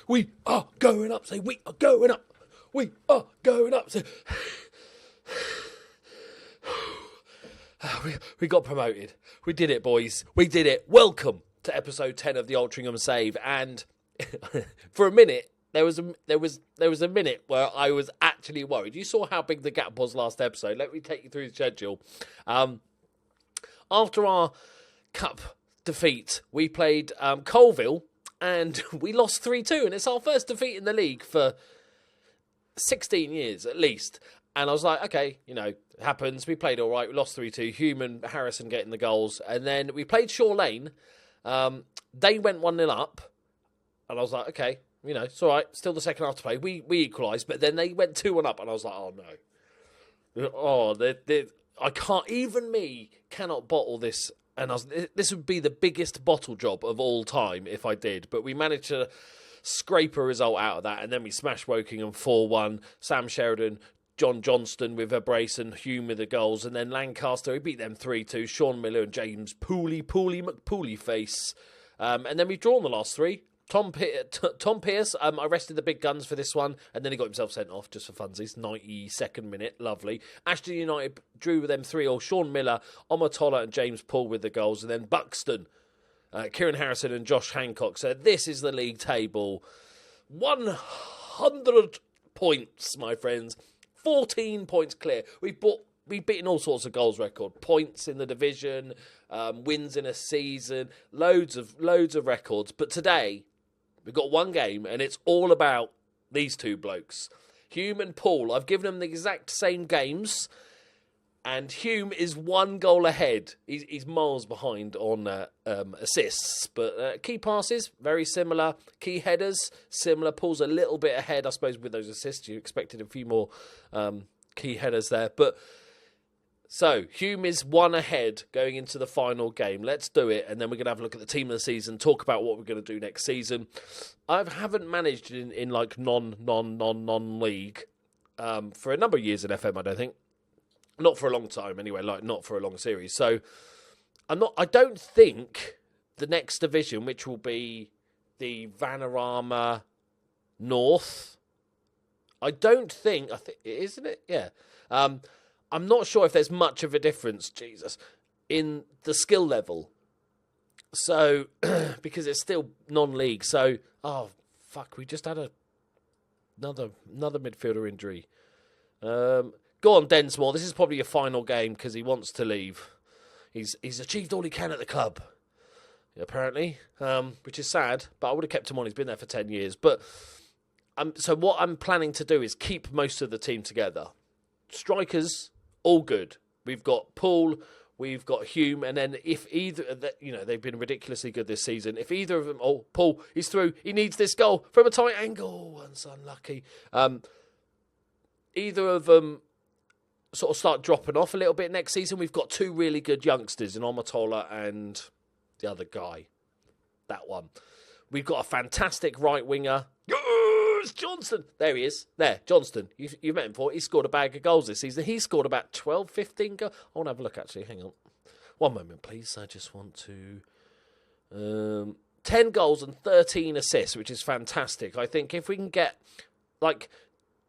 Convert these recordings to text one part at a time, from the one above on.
We are going up. Say, we are going up. We are going up. Say, we got promoted. We did it, boys. We did it. Welcome to episode 10 of the Altrincham Save. And for a minute, there was a minute where I was actually worried. You saw how big the gap was last episode. Let me take you through the schedule. After our cup defeat, we played Colville, and we lost 3-2. And it's our first defeat in the league for 16 years at least. And I was like, okay, it happens. We played all right. We lost 3-2. Hume and Harrison getting the goals. And then we played Shore Lane. They went 1-0 up. And I was like, okay, it's all right. Still the second half to play. We equalised. But then they went 2-1 up. And I was like, oh, no. I can't, even me cannot bottle this. And this would be the biggest bottle job of all time if I did. But we managed to scrape a result out of that. And then we smashed Wokingham 4-1. Sam Sheridan, John Johnston with a brace and Hume with the goals. And then Lancaster, we beat them 3-2. Sean Miller and James Pooley face. And then we've drawn the last three. Tom Pearce, I rested the big guns for this one, and then he got himself sent off just for funsies. 92nd minute, lovely. Ashton United drew with them 3-3. Sean Miller, Omatola and James Paul with the goals, and then Buxton, Kieran Harrison and Josh Hancock. So this is the league table. 100 points, my friends. 14 points clear. We've beaten all sorts of goals record. Points in the division, wins in a season, loads of records. But today, we've got one game, and it's all about these two blokes. Hume and Paul. I've given them the exact same games, and Hume is 1 goal ahead. He's miles behind on assists, but key passes, very similar. Key headers, similar. Paul's a little bit ahead, I suppose, with those assists. You expected a few more key headers there, but... So, Hume is 1 ahead going into the final game. Let's do it, and then we're going to have a look at the team of the season, talk about what we're going to do next season. I haven't managed in like non-league for a number of years in FM, I don't think. Not for a long time, anyway, like not for a long series. So, I don't think the next division, which will be the Vanarama North, isn't it? Yeah. I'm not sure if there's much of a difference, in the skill level. So, because it's still non-league. So, we just had another midfielder injury. Go on, Densmore. This is probably your final game because he wants to leave. He's achieved all he can at the club, apparently, which is sad. But I would have kept him on. He's been there for 10 years. But so what I'm planning to do is keep most of the team together. Strikers, all good. We've got Paul, we've got Hume, and then if either, they've been ridiculously good this season. If either of them, Paul, he's through. He needs this goal from a tight angle. One's unlucky. Either of them sort of start dropping off a little bit next season. We've got 2 really good youngsters in Omatola and the other guy, that one. We've got a fantastic right winger. Johnston. There he is. There, Johnston. You've met him before. He scored a bag of goals this season. He scored about 12, 15 goals. I want to have a look, actually. Hang on. One moment, please. I just want to... 10 goals and 13 assists, which is fantastic. I think if we can get...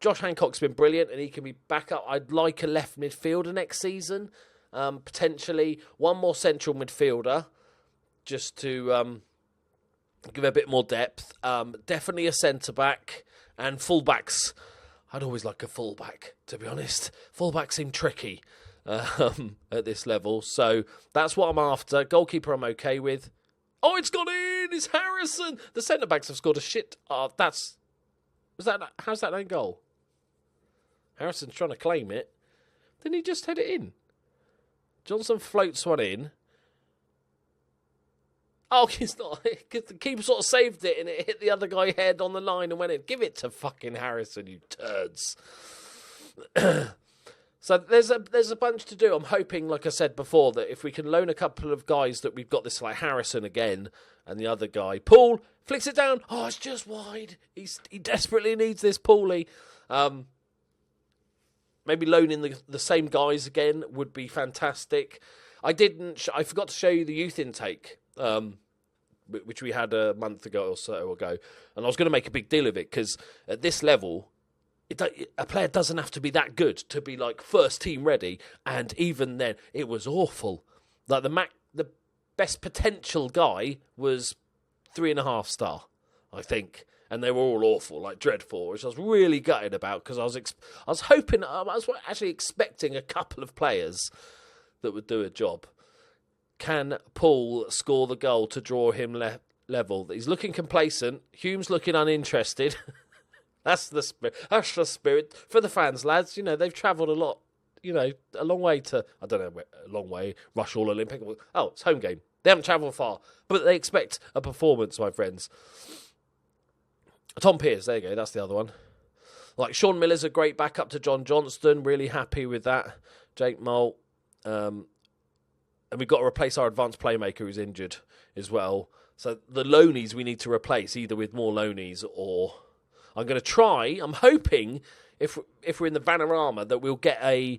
Josh Hancock's been brilliant, and he can be back up. I'd like a left midfielder next season. Potentially one more central midfielder, just to... give a bit more depth. Definitely a centre-back and full-backs. I'd always like a full-back, to be honest. Full-backs seem tricky at this level. So that's what I'm after. Goalkeeper I'm okay with. Oh, it's gone in! It's Harrison! The centre-backs have scored a shit... how's that own goal? Harrison's trying to claim it. Didn't he just head it in? Johnson floats one in. Oh, it's not. The keeper sort of saved it and it hit the other guy head on the line and went in. Give it to fucking Harrison, you turds. So there's a bunch to do. I'm hoping, like I said before, that if we can loan a couple of guys that we've got this, like Harrison again and the other guy. Paul flicks it down. Oh, it's just wide. He desperately needs this Paulie. Maybe loaning the same guys again would be fantastic. I forgot to show you the youth intake. which we had a month ago or so ago. And I was going to make a big deal of it because at this level, a player doesn't have to be that good to be like first team ready. And even then, it was awful. Like the best potential guy was 3.5 star, I think. And they were all awful, like dreadful, which I was really gutted about because I was actually expecting a couple of players that would do a job. Can Paul score the goal to draw him level? He's looking complacent. Hume's looking uninterested. That's the spirit. That's the spirit for the fans, lads. You know, they've travelled a lot. You know, a long way to, I don't know, a long way, Rush All Olympic. Oh, it's home game. They haven't travelled far, but they expect a performance, my friends. Tom Pearce, there you go, that's the other one. Like, Sean Miller's a great backup to John Johnston, really happy with that. Jake Mole. And we've got to replace our advanced playmaker who's injured as well. So the loanies we need to replace, either with more loanies or... I'm going to try, I'm hoping, if we're in the Vanarama, that we'll get a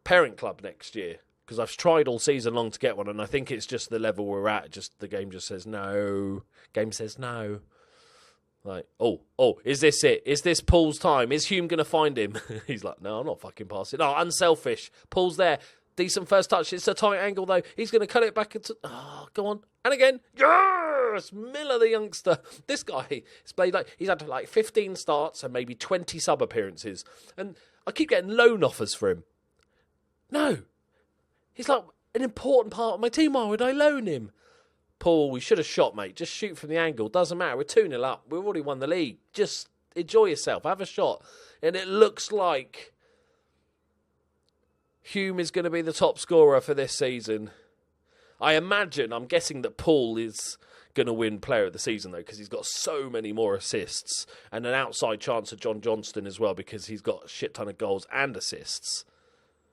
parent club next year. Because I've tried all season long to get one, and I think it's just the level we're at. Just the game just says no. Game says no. Like, oh, is this it? Is this Paul's time? Is Hume going to find him? He's like, no, I'm not fucking passing. Oh, unselfish. Paul's there. Decent first touch. It's a tight angle, though. He's going to cut it back into... Oh, go on. And again. Yes! Miller, the youngster. This guy, he's played he's had like 15 starts and maybe 20 sub appearances. And I keep getting loan offers for him. No. He's like an important part of my team. Why would I loan him? Paul, we should have shot, mate. Just shoot from the angle. Doesn't matter. We're 2-0 up. We've already won the league. Just enjoy yourself. Have a shot. And it looks like Hume is going to be the top scorer for this season. I'm guessing that Paul is going to win player of the season, though, because he's got so many more assists and an outside chance of John Johnston as well, because he's got a shit ton of goals and assists.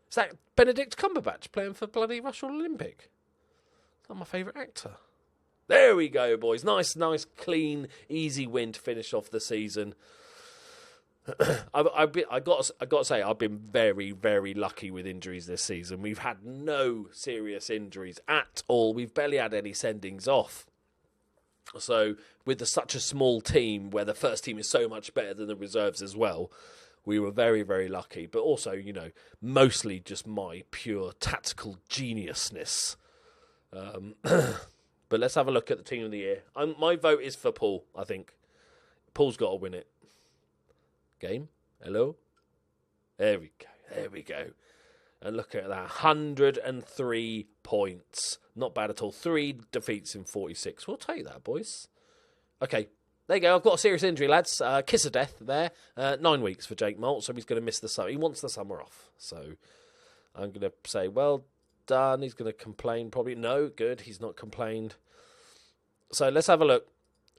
Is that Benedict Cumberbatch playing for bloody Rush All Olympic? Not my favourite actor. There we go, boys. Nice, clean, easy win to finish off the season. I got to say, I've been very, very lucky with injuries this season. We've had no serious injuries at all. We've barely had any sendings off. So, with such a small team, where the first team is so much better than the reserves as well, we were very, very lucky. But also, you know, mostly just my pure tactical geniusness. But let's have a look at the team of the year. My vote is for Paul, I think. Paul's got to win it. Game. Hello. There we go. And look at that. 103 points. Not bad at all. 3 defeats in 46. We'll take that, boys. Okay. There you go. I've got a serious injury, lads. Kiss of death there. 9 weeks for Jake Molt, so he's going to miss the summer. He wants the summer off. So I'm going to say, well done. He's going to complain probably. No, good. He's not complained. So let's have a look.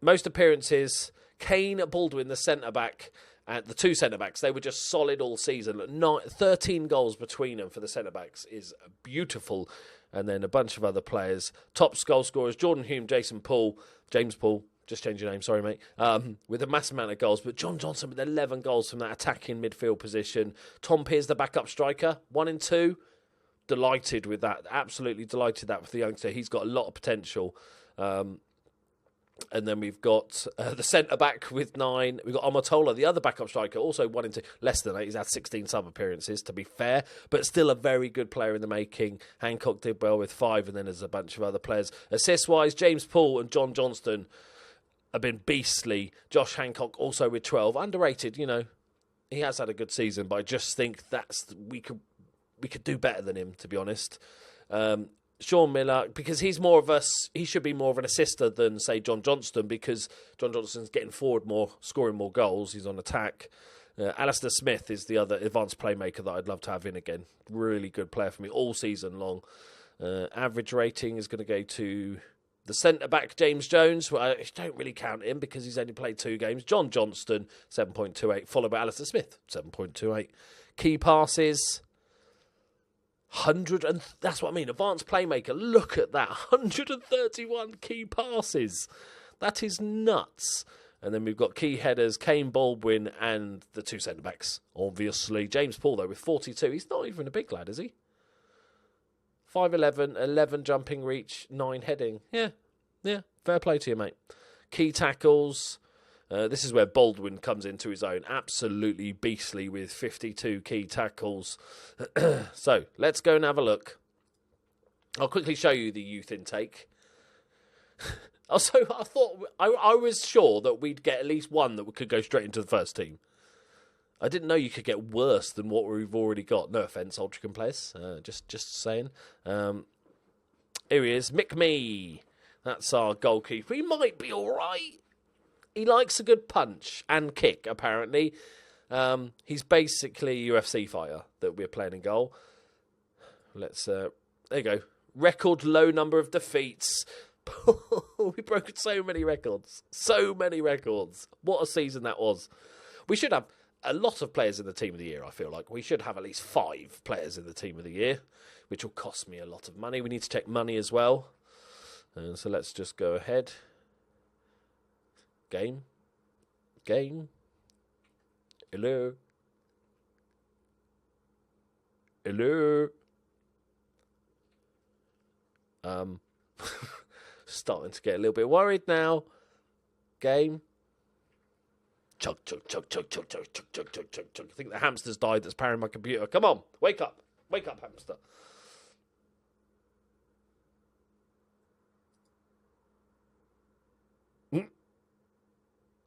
Most appearances. Kane Baldwin, the centre-back, and the 2 centre-backs, they were just solid all season. 13 goals between them for the centre-backs is beautiful. And then a bunch of other players. Top goal scorers, Jordan Hume, James Paul, just change your name, sorry mate, with a massive amount of goals. But John Johnson with 11 goals from that attacking midfield position. Tom Pearce, the backup striker, 1 and 2. Delighted with that, absolutely delighted that with the youngster. He's got a lot of potential. And then we've got the centre-back with 9. We've got Omotola, the other backup striker, also 1 and 2. Less than 8. He's had 16 sub-appearances, to be fair. But still a very good player in the making. Hancock did well with 5, and then there's a bunch of other players. Assist-wise, James Paul and John Johnston have been beastly. Josh Hancock also with 12. Underrated, you know. He has had a good season, but I just think we could do better than him, to be honest. Sean Miller, because he should be more of an assister than, say, John Johnston, because John Johnston's getting forward more, scoring more goals. He's on attack. Alistair Smith is the other advanced playmaker that I'd love to have in again. Really good player for me all season long. Average rating is going to go to the centre-back, James Jones. Well, I don't really count him because he's only played 2 games. John Johnston, 7.28, followed by Alistair Smith, 7.28. Key passes... 100, and that's what I mean, advanced playmaker. Look at that, 131 key passes. That is nuts. And then we've got key headers, Kane Baldwin, and the 2 centre-backs, obviously. James Paul, though, with 42. He's not even a big lad, is he? 5'11", 11 jumping reach, 9 heading. Yeah, Fair play to you, mate. Key tackles. This is where Baldwin comes into his own. Absolutely beastly with 52 key tackles. So, let's go and have a look. I'll quickly show you the youth intake. Also, I thought I was sure that we'd get at least one that could go straight into the first team. I didn't know you could get worse than what we've already got. No offence, Altrincham players. Just saying. Here he is, Mick Me. That's our goalkeeper. He might be all right. He likes a good punch and kick, apparently. He's basically a UFC fighter that we're playing in goal. Let's, there you go. Record low number of defeats. We've broken so many records. So many records. What a season that was. We should have a lot of players in the team of the year, I feel like. We should have at least 5 players in the team of the year, which will cost me a lot of money. We need to check money as well. So let's just go ahead. Game. Hello. Starting to get a little bit worried now. Game. Chug. I think the hamster's died that's powering my computer. Come on, wake up, hamster.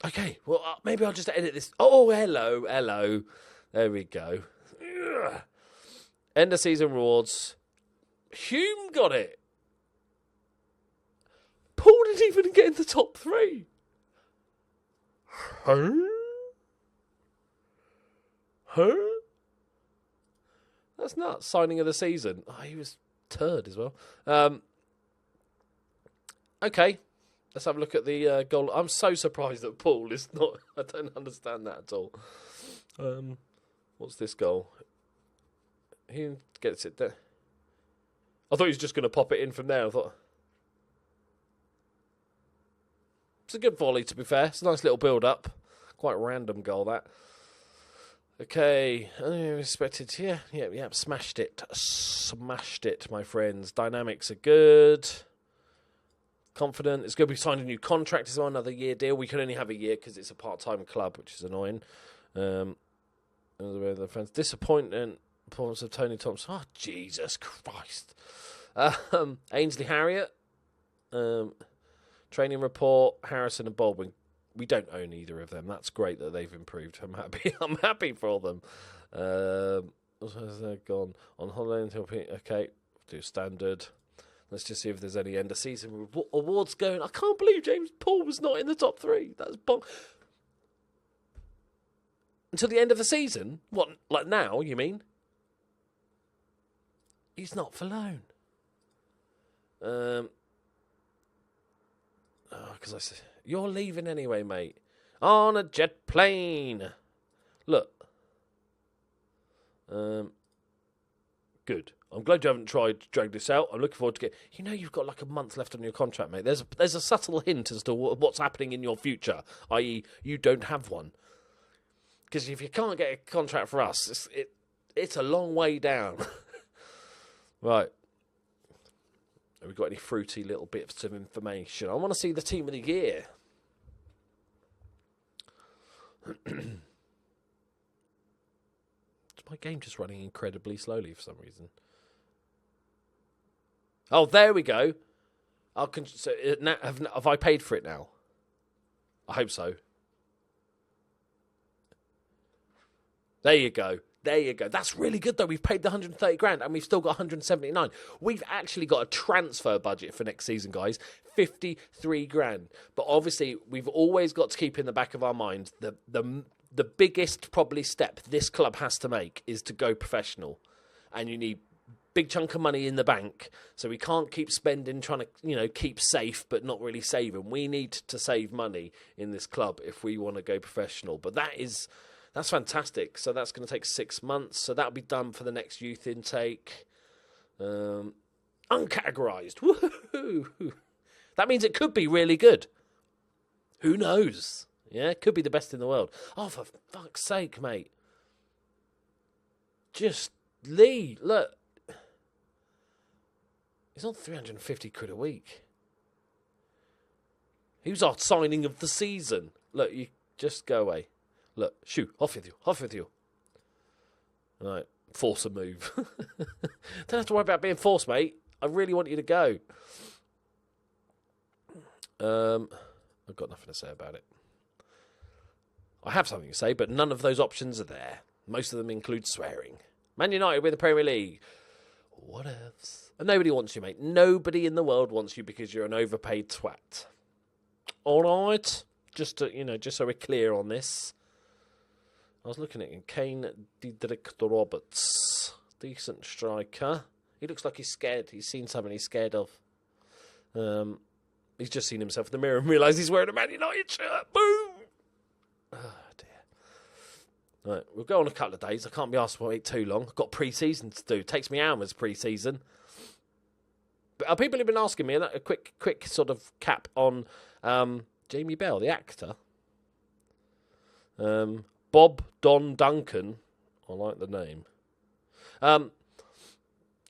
Okay, well, maybe I'll just edit this. Oh, hello. There we go. Ugh. End of season rewards. Hume got it. Paul didn't even get in the top 3. Huh? That's nuts. Signing of the season. Oh, he was turd as well. Okay. Let's have a look at the goal. I'm so surprised that Paul is not... I don't understand that at all. What's this goal? He gets it there. I thought he was just going to pop it in from there. I thought... It's a good volley, to be fair. It's a nice little build-up. Quite a random goal, that. Okay. Expected. Yeah. Smashed it, my friends. Dynamics are good. Confident. It's going to be signed a new contract as well, another year deal. We can only have a year because it's a part-time club, which is annoying. Disappointing performance of Tony Thompson. Oh, Jesus Christ. Ainsley Harriott. Training report, Harrison and Baldwin. We don't own either of them. That's great that they've improved. I'm happy. I'm happy for them. They're gone on holiday until... Okay, do standard. Let's just see if there's any end-of-season awards going. I can't believe James Paul was not in the top 3. That's bonk. Until the end of the season? What, like now, you mean? He's not for loan. Because I said, you're leaving anyway, mate. On a jet plane. Look. Good. I'm glad you haven't tried to drag this out. I'm looking forward to get... You know you've got like a month left on your contract, mate. There's a subtle hint as to what's happening in your future, i.e. you don't have one. Because if you can't get a contract for us, it's a long way down. Right. Have we got any fruity little bits of information? I want to see the team of the year. Is my game just running incredibly slowly for some reason? Oh, there we go. Have I paid for it now? I hope so. There you go. That's really good, though. We've paid the 130 grand and we've still got 179. We've actually got a transfer budget for next season, guys. 53 grand. But obviously, we've always got to keep in the back of our mind the biggest probably step this club has to make is to go professional. And you need big chunk of money in the bank. So we can't keep spending, trying to, keep safe, but not really saving. We need to save money in this club if we want to go professional. But that's fantastic. So that's going to take 6 months. So that'll be done for the next youth intake. Uncategorized. Woohoo! That means it could be really good. Who knows? Yeah, it could be the best in the world. Oh, for fuck's sake, mate. Just Lee, look. He's on 350 quid a week. Who's our signing of the season? Look, you just go away. Look, shoo, off with you, off with you. All right, force a move. Don't have to worry about being forced, mate. I really want you to go. I've got nothing to say about it. I have something to say, but none of those options are there. Most of them include swearing. Man United win the Premier League. What else? And nobody wants you, mate. Nobody in the world wants you because you're an overpaid twat. All right? Just so we're clear on this. I was looking at him. Kane Diedrich Roberts. Decent striker. He looks like he's scared. He's seen something he's scared of. He's just seen himself in the mirror and realised he's wearing a Man United shirt. Boom! Oh, dear. Right, we'll go on a couple of days. I can't be asked to wait too long. I've got pre-season to do. It takes me hours pre-season. But people have been asking me a quick sort of cap on Jamie Bell, the actor. Bob Don Duncan, I like the name,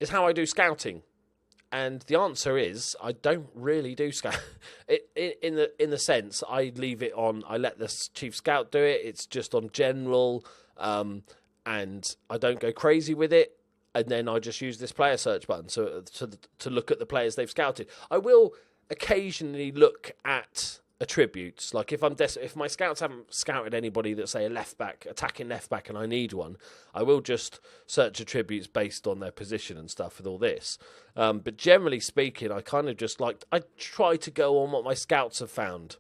is how I do scouting. And the answer is, I don't really do scout. In the sense, I leave it on. I let the chief scout do it. It's just on general, and I don't go crazy with it. And then I just use this player search button to look at the players they've scouted. I will occasionally look at attributes. Like if my scouts haven't scouted anybody that's, say, a left back, attacking left back, and I need one, I will just search attributes based on their position and stuff with all this. But generally speaking, I kind of just I try to go on what my scouts have found.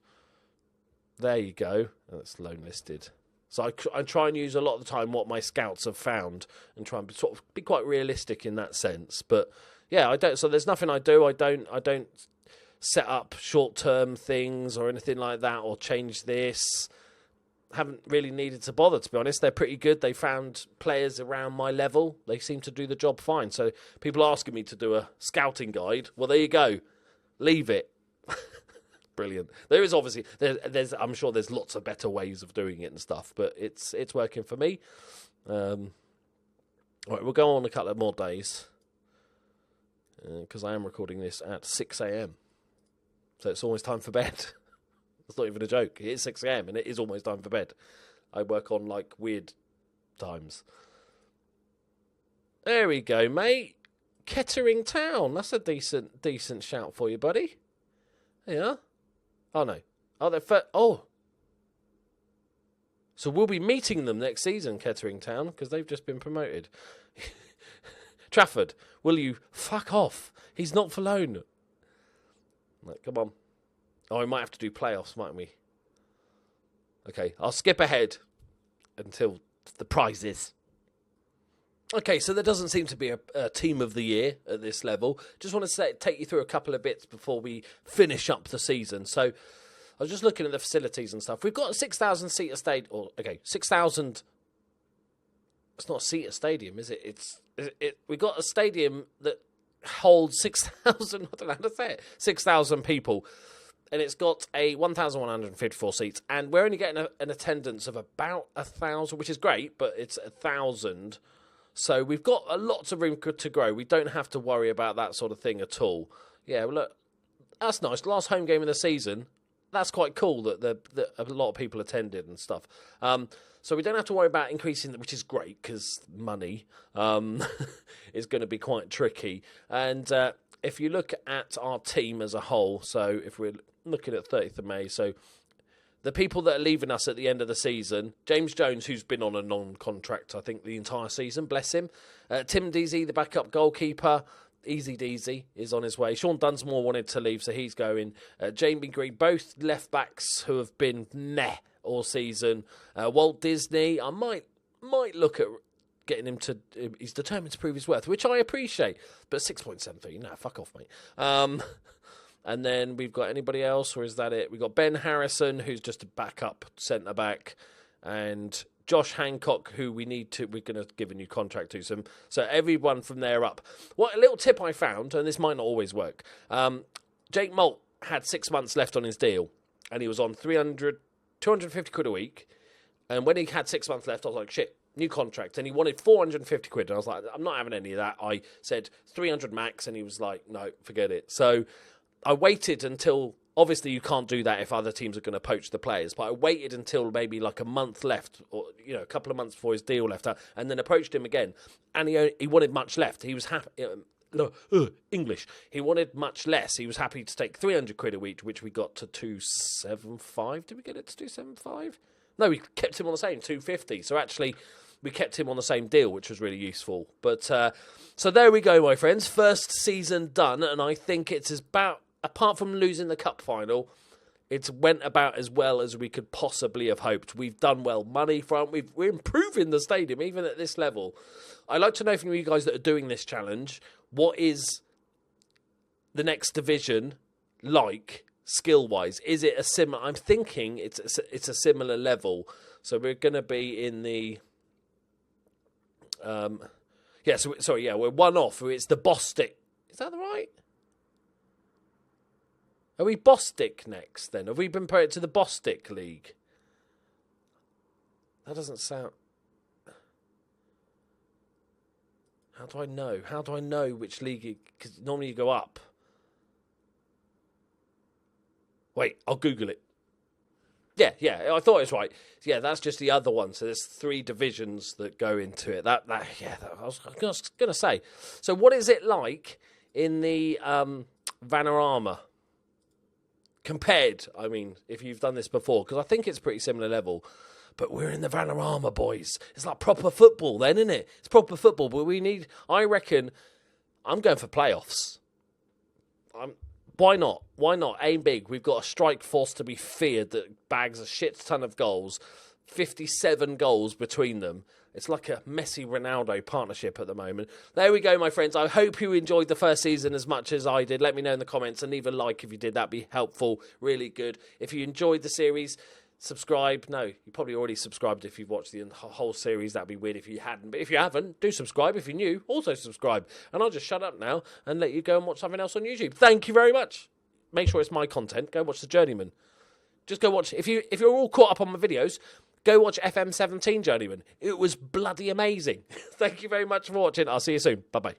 There you go. That's lone listed. So I try and use a lot of the time what my scouts have found and try and be quite realistic in that sense. But yeah, I don't. So there's nothing I do. I don't set up short-term things or anything like that, or change this. Haven't really needed to bother, to be honest. They're pretty good. They found players around my level. They seem to do the job fine. So people asking me to do a scouting guide, well, there you go. Leave it. Brilliant. There is obviously, I'm sure there's lots of better ways of doing it and stuff, but it's working for me. All right, we'll go on a couple of more days because I am recording this at 6 a.m. So it's almost time for bed. It's not even a joke. It is 6 a.m. and it is almost time for bed. I work on weird times. There we go, mate. Kettering Town. That's a decent shout for you, buddy. Yeah. Oh no. Oh, they're oh. So we'll be meeting them next season, Kettering Town, because they've just been promoted. Trafford, will you fuck off? He's not for loan. Come on. Oh, we might have to do playoffs, mightn't we? Okay, I'll skip ahead until the prizes. Okay, so there doesn't seem to be a team of the year at this level. Just want to take you through a couple of bits before we finish up the season. So I was just looking at the facilities and stuff. We've got a 6,000-seater stadium. Okay, 6,000. It's not a seater stadium, is it? We've got a stadium that holds 6,000. I don't know how to say it. 6,000 people. And it's got 1,154 seats. And we're only getting an attendance of about 1,000, which is great, but it's 1,000. So we've got lots of room to grow. We don't have to worry about that sort of thing at all. Yeah, well, look, that's nice. Last home game of the season. That's quite cool that a lot of people attended and stuff. So we don't have to worry about increasing, which is great because money is going to be quite tricky. And if you look at our team as a whole, so if we're looking at 30th of May, so the people that are leaving us at the end of the season, James Jones, who's been on a non-contract, I think, the entire season, bless him. Tim Deasy, the backup goalkeeper, Easy Deasy, is on his way. Sean Dunsmore wanted to leave, so he's going. Jamie Green, both left-backs who have been meh all season. Walt Disney, I might look at getting him to... He's determined to prove his worth, which I appreciate. But 6.73, no, fuck off, mate. And then we've got anybody else, or is that it? We've got Ben Harrison, who's just a backup centre-back, and Josh Hancock, who we're going to give a new contract to. So everyone from there up. What a little tip I found, and this might not always work. Jake Molt had 6 months left on his deal, and he was on 250 quid a week. And when he had 6 months left, I was like, shit, new contract. And he wanted 450 quid. And I was like, I'm not having any of that. I said 300 max, and he was like, no, forget it. So I waited until Obviously, you can't do that if other teams are going to poach the players. But I waited until maybe like a month left, or a couple of months before his deal left out, and then approached him again. And he wanted much left. He was happy. English. He wanted much less. He was happy to take 300 quid a week, which we got to 275. Did we get it to 275? No, we kept him on the same 250. So actually, we kept him on the same deal, which was really useful. But so there we go, my friends. First season done, and I think it's about. Apart from losing the cup final, it's went about as well as we could possibly have hoped. We've done well. Money front, we're improving the stadium, even at this level. I'd like to know from you guys that are doing this challenge, what is the next division like, skill-wise? Is it a similar... I'm thinking it's a similar level. So we're going to be in the... we're one off. It's the Evo-Stik. Is that right? Are we Evo-Stik next, then? Have we been promoted to the Evo-Stik League? That doesn't sound... How do I know? How do I know which league? Because normally you go up. Wait, I'll Google it. Yeah, I thought it was right. Yeah, that's just the other one. So there's 3 divisions that go into it. I was going to say. So what is it like in the Vanarama? Compared, I mean, if you've done this before, because I think it's pretty similar level, but we're in the Vanarama, boys. It's like proper football then, isn't it? It's proper football, but I reckon, I'm going for playoffs. Why not? Why not? Aim big. We've got a strike force to be feared that bags a shit ton of goals, 57 goals between them. It's like a Messi-Ronaldo partnership at the moment. There we go, my friends. I hope you enjoyed the first season as much as I did. Let me know in the comments, and leave a like if you did. That'd be helpful. Really good. If you enjoyed the series, subscribe. No, you probably already subscribed if you've watched the whole series. That'd be weird if you hadn't. But if you haven't, do subscribe. If you're new, also subscribe. And I'll just shut up now and let you go and watch something else on YouTube. Thank you very much. Make sure it's my content. Go watch The Journeyman. Just go watch. If you're all caught up on my videos, go watch FM17 Journeyman. It was bloody amazing. Thank you very much for watching. I'll see you soon. Bye-bye.